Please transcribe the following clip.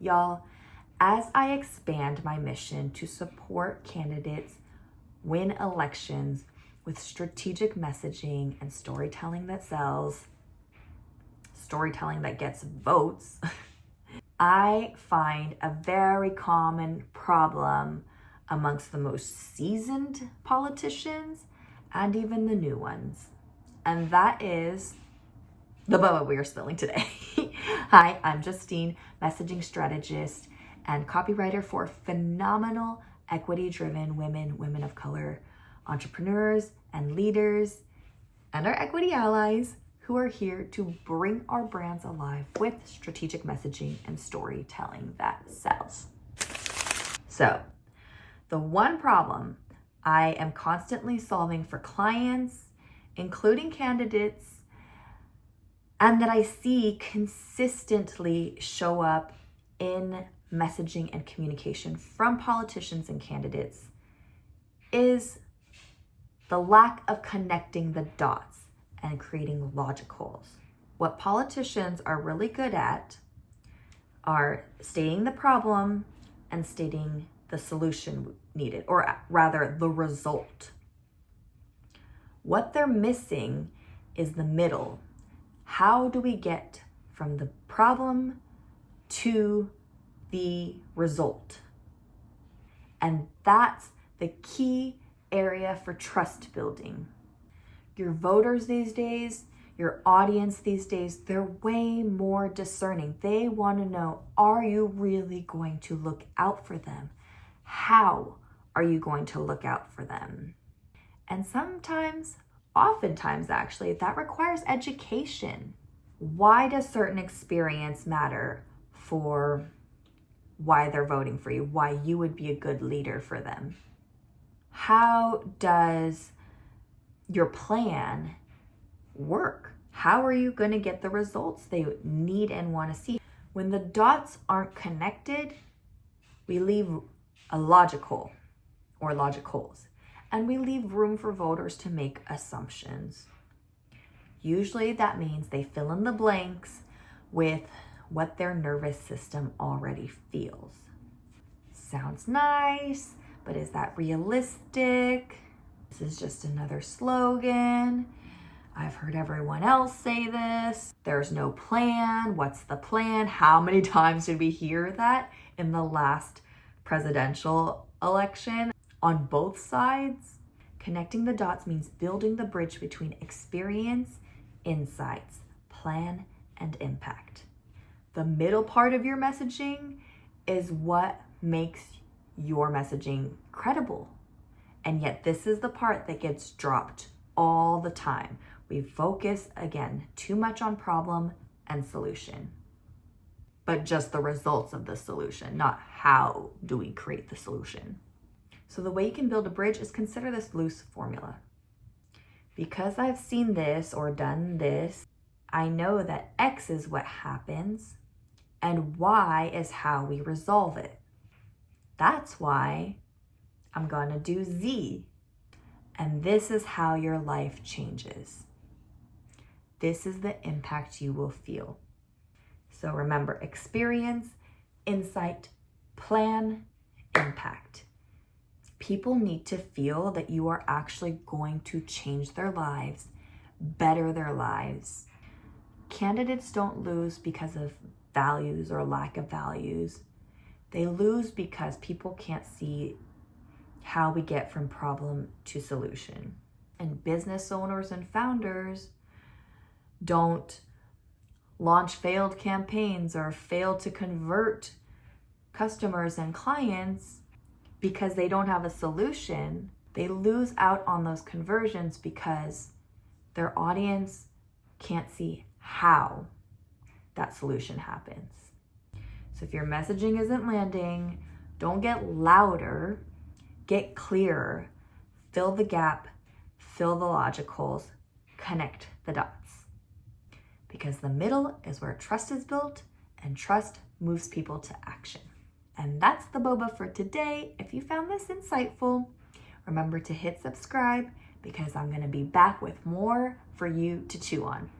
Y'all, as I expand my mission to support candidates win elections with strategic messaging and storytelling that sells, storytelling that gets votes, I find a very common problem amongst the most seasoned politicians and even the new ones. And that is the BOBA we are spilling today. Hi, I'm Justine, messaging strategist and copywriter for phenomenal equity-driven women of color, entrepreneurs and leaders, and our equity allies who are here to bring our brands alive with strategic messaging and storytelling that sells. So, the one problem I am constantly solving for clients, including candidates, and that I see consistently show up in messaging and communication from politicians and candidates is the lack of connecting the dots and creating logicals. What politicians are really good at are stating the problem and stating the solution needed, or rather the result. What they're missing is the middle. How do we get from the problem to the result? And that's the key area for trust building. Your voters these days, your audience these days, they're way more discerning. They want to know, are you really going to look out for them? How are you going to look out for them? And oftentimes actually, that requires education. Why does certain experience matter for why they're voting for you, why you would be a good leader for them? How does your plan work? How are you going to get the results they need and want to see? When the dots aren't connected, we leave a logical or logicals, and we leave room for voters to make assumptions. Usually that means they fill in the blanks with what their nervous system already feels. Sounds nice, but is that realistic? This is just another slogan. I've heard everyone else say this. There's no plan. What's the plan? How many times did we hear that in the last presidential election? On both sides, connecting the dots means building the bridge between experience, insights, plan, and impact. The middle part of your messaging is what makes your messaging credible. And yet this is the part that gets dropped all the time. We focus, again, too much on problem and solution, but just the results of the solution, not how do we create the solution. So the way you can build a bridge is consider this loose formula. Because I've seen this or done this, I know that X is what happens and Y is how we resolve it. That's why I'm gonna do Z. And this is how your life changes. This is the impact you will feel. So remember, experience, insight, plan, impact. People need to feel that you are actually going to change their lives, better their lives. Candidates don't lose because of values or lack of values. They lose because people can't see how we get from problem to solution. And business owners and founders don't launch failed campaigns or fail to convert customers and clients because they don't have a solution. They lose out on those conversions because their audience can't see how that solution happens. So if your messaging isn't landing, don't get louder, get clearer, fill the gap, fill the logicals, connect the dots. Because the middle is where trust is built, and trust moves people to action. And that's the BOBA for today. If you found this insightful, remember to hit subscribe because I'm going to be back with more for you to chew on.